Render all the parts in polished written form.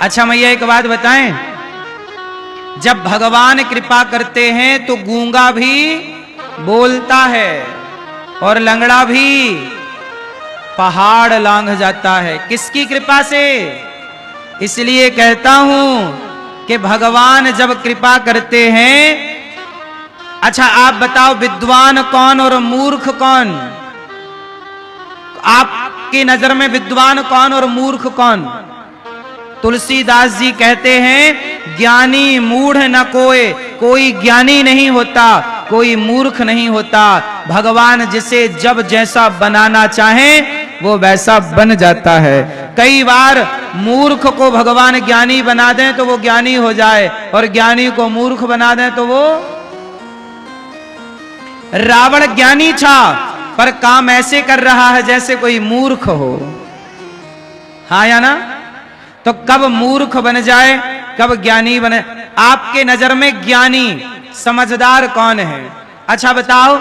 अच्छा मैया एक बात बताएं, जब भगवान कृपा करते हैं तो गूंगा भी बोलता है और लंगड़ा भी पहाड़ लांघ जाता है। किसकी कृपा से? इसलिए कहता हूं कि भगवान जब कृपा करते हैं। अच्छा आप बताओ, विद्वान कौन और मूर्ख कौन? आपकी नजर में विद्वान कौन और मूर्ख कौन? तुलसीदास जी कहते हैं, ज्ञानी मूढ़ न कोई ज्ञानी नहीं होता, कोई मूर्ख नहीं होता। भगवान जिसे जब जैसा बनाना चाहे वो वैसा बन जाता है। कई बार मूर्ख को भगवान ज्ञानी बना दें तो वो ज्ञानी हो जाए, और ज्ञानी को मूर्ख बना दें तो वो। रावण ज्ञानी था पर काम ऐसे कर रहा है जैसे कोई मूर्ख हो। हाँ या ना? तो कब मूर्ख बन जाए, कब ज्ञानी बने? आपके नजर में ज्ञानी समझदार कौन है? अच्छा बताओ,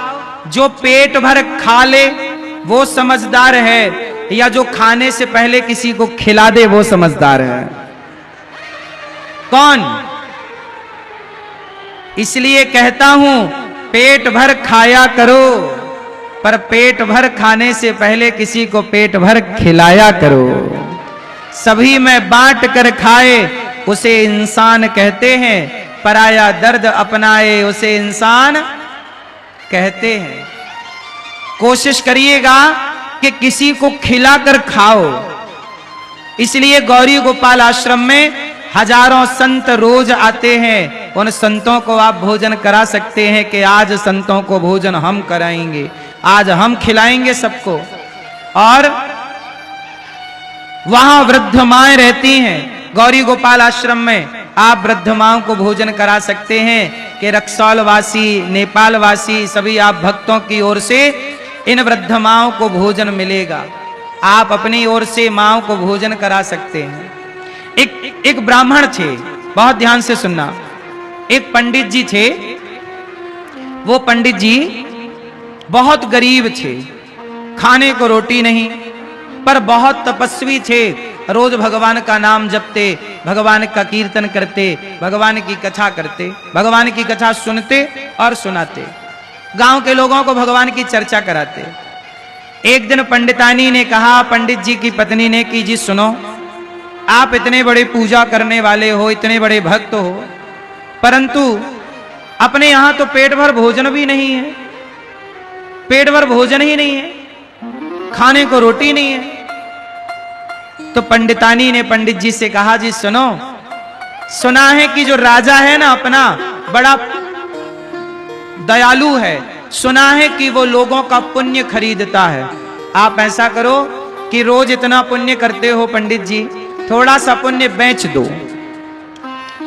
जो पेट भर खा ले वो समझदार है, या जो खाने से पहले किसी को खिला दे वो समझदार है? कौन? इसलिए कहता हूं, पेट भर खाया करो, पर पेट भर खाने से पहले किसी को पेट भर खिलाया करो। सभी में बांट कर खाए उसे इंसान कहते हैं, पराया दर्द अपनाए उसे इंसान कहते हैं। कोशिश करिएगा कि किसी को खिलाकर खाओ। इसलिए गौरी गोपाल आश्रम में हजारों संत रोज आते हैं। उन संतों को आप भोजन करा सकते हैं कि आज संतों को भोजन हम कराएंगे, आज हम खिलाएंगे सबको। और वहां वृद्ध माएं रहती हैं गौरी गोपाल आश्रम में, आप वृद्ध माओं को भोजन करा सकते हैं कि रक्सौल वासी, नेपाल वासी सभी आप भक्तों की ओर से इन वृद्ध माओं को भोजन मिलेगा। आप अपनी ओर से माओं को भोजन करा सकते हैं। एक ब्राह्मण थे, बहुत ध्यान से सुनना। एक पंडित जी थे, वो पंडित जी बहुत गरीब थे, खाने को रोटी नहीं, पर बहुत तपस्वी थे। रोज भगवान का नाम जपते, भगवान का कीर्तन करते, भगवान की कथा करते, भगवान की कथा सुनते और सुनाते, गांव के लोगों को भगवान की चर्चा कराते। एक दिन पंडितानी ने कहा पंडित जी की पत्नी ने कि जी सुनो, आप इतने बड़े पूजा करने वाले हो, इतने बड़े भक्त हो, परंतु अपने यहां तो पेट भर भोजन भी नहीं है, पेट भर भोजन ही नहीं है, खाने को रोटी नहीं है। तो पंडितानी ने पंडित जी से कहा जी सुनो, सुना है कि जो राजा है ना अपना बड़ा दयालु है, सुना है कि वो लोगों का पुण्य खरीदता है। आप ऐसा करो कि रोज इतना पुण्य करते हो पंडित जी, थोड़ा सा पुण्य बेच दो,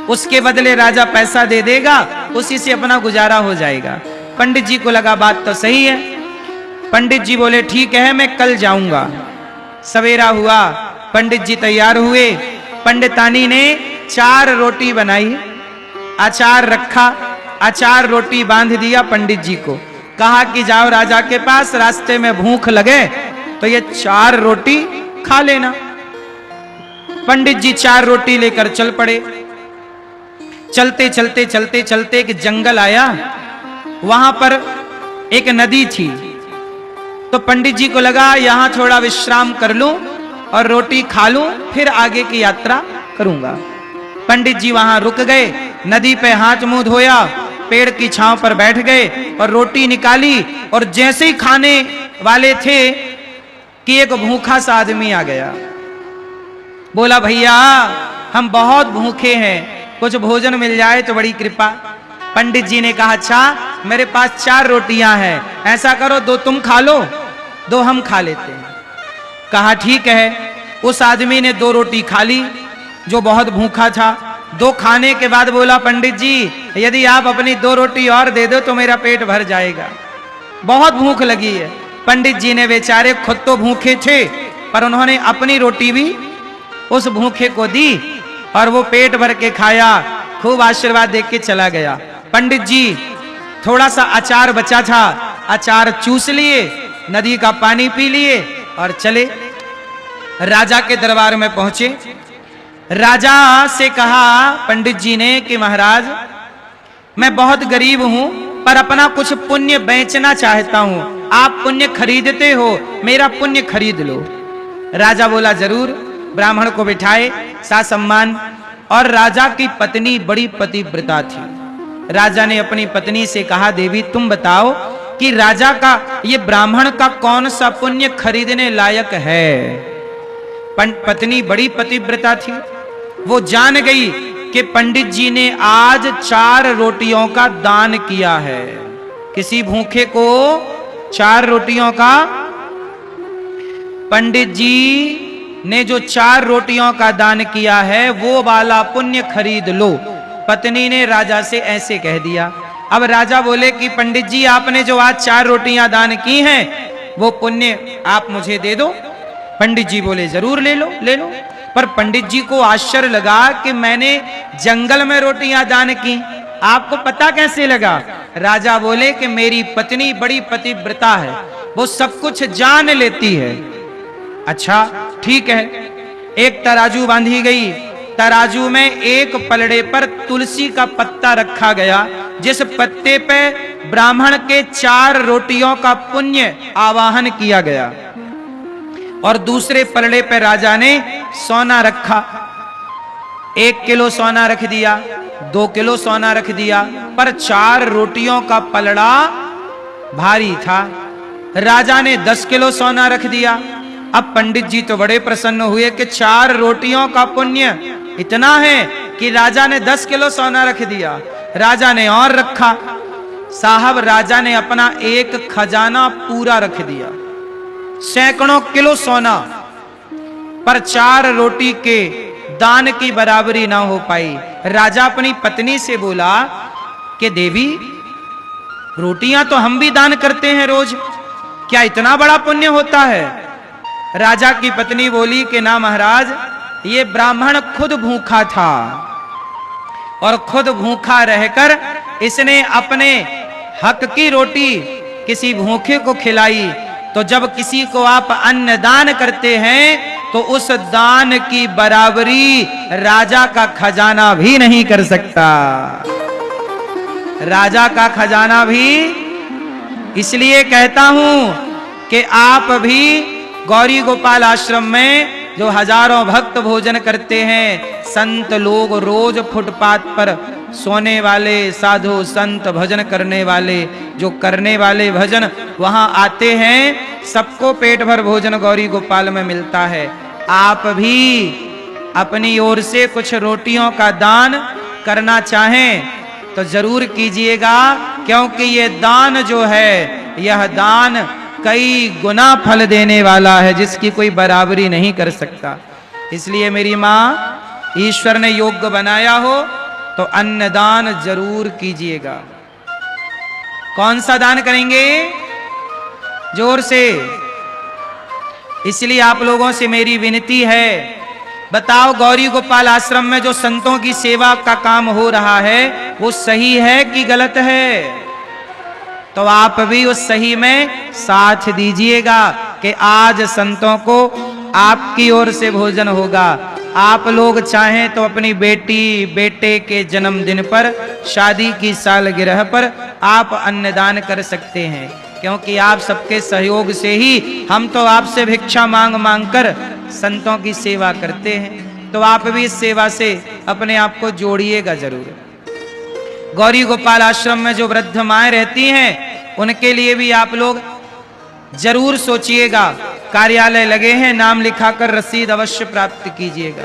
उसके बदले राजा पैसा दे देगा, उसी से अपना गुजारा हो जाएगा। पंडित जी को लगा बात तो सही है। पंडित जी बोले ठीक है, मैं कल जाऊंगा। सवेरा हुआ, पंडित जी तैयार हुए। पंडितानी ने 4 रोटी बनाई, अचार रखा, अचार रोटी बांध दिया पंडित जी को, कहा कि जाओ राजा के पास, रास्ते में भूख लगे तो ये 4 रोटी खा लेना। पंडित जी 4 रोटी लेकर चल पड़े। चलते चलते चलते चलते एक जंगल आया, वहां पर एक नदी थी। तो पंडित जी को लगा यहां थोड़ा विश्राम कर लूं और रोटी खा लूं, फिर आगे की यात्रा करूंगा। पंडित जी वहां रुक गए, नदी पे हाथ मुंह धोया, पेड़ की छांव पर बैठ गए और रोटी निकाली। और जैसे ही खाने वाले थे कि एक भूखा सा आदमी आ गया। बोला भैया हम बहुत भूखे हैं, कुछ भोजन मिल जाए तो बड़ी कृपा। पंडित जी ने कहा अच्छा मेरे पास 4 रोटियां हैं, ऐसा करो 2 तुम खा लो, 2 हम खा लेते हैं। कहा ठीक है। उस आदमी ने 2 रोटी खा ली जो बहुत भूखा था। 2 खाने के बाद बोला पंडित जी यदि आप अपनी 2 रोटी और दे दो तो मेरा पेट भर जाएगा, बहुत भूख लगी है। पंडित जी ने बेचारे खुद तो भूखे थे, पर उन्होंने अपनी रोटी भी उस भूखे को दी और वो पेट भर के खाया, खूब आशीर्वाद देके चला गया। पंडित जी थोड़ा सा अचार बचा था, अचार चूस लिए, नदी का पानी पी लिए और चले राजा के दरबार में पहुंचे। राजा से कहा पंडित जी ने कि महाराज मैं बहुत गरीब हूं पर अपना कुछ पुण्य बेचना चाहता हूं, आप पुण्य खरीदते हो, मेरा पुण्य खरीद लो। राजा बोला जरूर। ब्राह्मण को बिठाए सासम्मान, और राजा की पत्नी बड़ी पतिव्रता थी। राजा ने अपनी पत्नी से कहा देवी तुम बताओ कि राजा का ये ब्राह्मण का कौन सा पुण्य खरीदने लायक है। पत्नी बड़ी पतिव्रता थी, वो जान गई कि पंडित जी ने आज 4 रोटियों का दान किया है। किसी भूखे को 4 रोटियों का, पंडित जी ने जो 4 रोटियों का दान किया है वो वाला पुण्य खरीद लो। पत्नी ने राजा से ऐसे कह दिया। अब राजा बोले कि पंडित जी आपने जो आज 4 रोटियां दान की हैं वो पुण्य आप मुझे दे दो। पंडित जी बोले जरूर ले लो ले लो। पर पंडित जी को आश्चर्य लगा कि मैंने जंगल में रोटियां दान की, आपको पता कैसे लगा। राजा बोले कि मेरी पत्नी बड़ी पतिव्रता है, वो सब कुछ जान लेती है। अच्छा ठीक है। एक तराजू बांधी गई, तराजू में एक पलड़े पर तुलसी का पत्ता रखा गया, जिस पत्ते पे ब्राह्मण के 4 रोटियों का पुण्य आवाहन किया गया। और दूसरे पलड़े पे राजा ने सोना रखा। 1 किलो सोना रख दिया, 2 किलो सोना रख दिया, पर 4 रोटियों का पलड़ा भारी था। राजा ने 10 किलो सोना रख दिया। अब पंडित जी तो बड़े प्रसन्न हुए कि 4 रोटियों का पुण्य इतना है कि राजा ने 10 किलो सोना रख दिया। राजा ने और रखा। साहब राजा ने अपना एक खजाना पूरा रख दिया, सैकड़ों किलो सोना, पर 4 रोटी के दान की बराबरी ना हो पाई। राजा अपनी पत्नी से बोला कि देवी रोटियां तो हम भी दान करते हैं रोज, क्या इतना बड़ा पुण्य होता है। राजा की पत्नी बोली कि ना महाराज, ये ब्राह्मण खुद भूखा था और खुद भूखा रहकर इसने अपने हक की रोटी किसी भूखे को खिलाई। तो जब किसी को आप अन्न दान करते हैं तो उस दान की बराबरी राजा का खजाना भी नहीं कर सकता। राजा का खजाना भी। इसलिए कहता हूं कि आप भी गौरी गोपाल आश्रम में जो हजारों भक्त भोजन करते हैं, संत लोग रोज फुटपाथ पर सोने वाले, साधु संत भजन करने वाले, जो करने वाले भजन वहां आते हैं, सबको पेट भर भोजन गौरी गोपाल में मिलता है। आप भी अपनी ओर से कुछ रोटियों का दान करना चाहें तो जरूर कीजिएगा, क्योंकि ये दान जो है, यह दान कई गुना फल देने वाला है, जिसकी कोई बराबरी नहीं कर सकता। इसलिए मेरी माँ, ईश्वर ने योग्य बनाया हो तो अन्नदान जरूर कीजिएगा। कौन सा दान करेंगे? जोर से। इसलिए आप लोगों से मेरी विनती है, बताओ गौरी गोपाल आश्रम में जो संतों की सेवा का काम हो रहा है वो सही है कि गलत है? तो आप भी उस सही में साथ दीजिएगा कि आज संतों को आपकी ओर से भोजन होगा। आप लोग चाहें तो अपनी बेटी बेटे के जन्मदिन पर, शादी की सालगिरह पर आप अन्नदान कर सकते हैं, क्योंकि आप सबके सहयोग से ही हम तो आपसे भिक्षा मांग मांग कर संतों की सेवा करते हैं। तो आप भी इस सेवा से अपने आप को जोड़िएगा जरूर। गौरी गोपाल आश्रम में जो वृद्ध माएं रहती हैं, उनके लिए भी आप लोग जरूर सोचिएगा। कार्यालय लगे हैं, नाम लिखाकर रसीद अवश्य प्राप्त कीजिएगा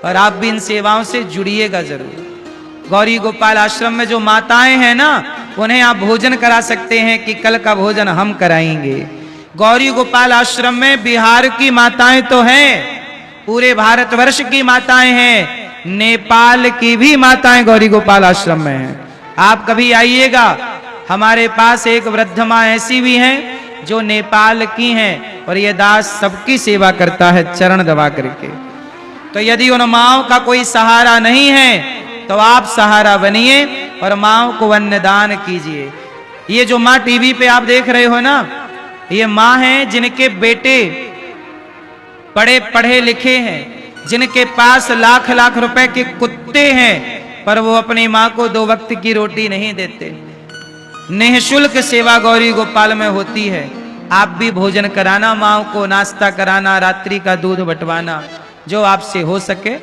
और आप भी इन सेवाओं से जुड़िएगा जरूर। गौरी गोपाल आश्रम में जो माताएं हैं ना, उन्हें आप भोजन करा सकते हैं कि कल का भोजन हम कराएंगे। गौरी गोपाल आश्रम में बिहार की माताएं तो हैं, पूरे भारतवर्ष की माताएं हैं, नेपाल की भी माताएं गौरी गोपाल आश्रम में हैं। आप कभी आइएगा, हमारे पास एक वृद्ध माँ ऐसी भी हैं जो नेपाल की हैं, और ये दास सबकी सेवा करता है चरण दबा करके। तो यदि उन माँओं का कोई सहारा नहीं है तो आप सहारा बनिए और माँओं को अन्नदान कीजिए। ये जो माँ टीवी पे आप देख रहे हो ना, ये माँ हैं जिनके बेटे बड़े पढ़े लिखे हैं, जिनके पास लाख लाख रुपए के कुत्ते हैं पर वो अपनी माँ को 2 वक्त की रोटी नहीं देते। निःशुल्क सेवा गौरी गोपाल में होती है। आप भी भोजन कराना, माँ को नाश्ता कराना, रात्रि का दूध बंटवाना, जो आपसे हो सके।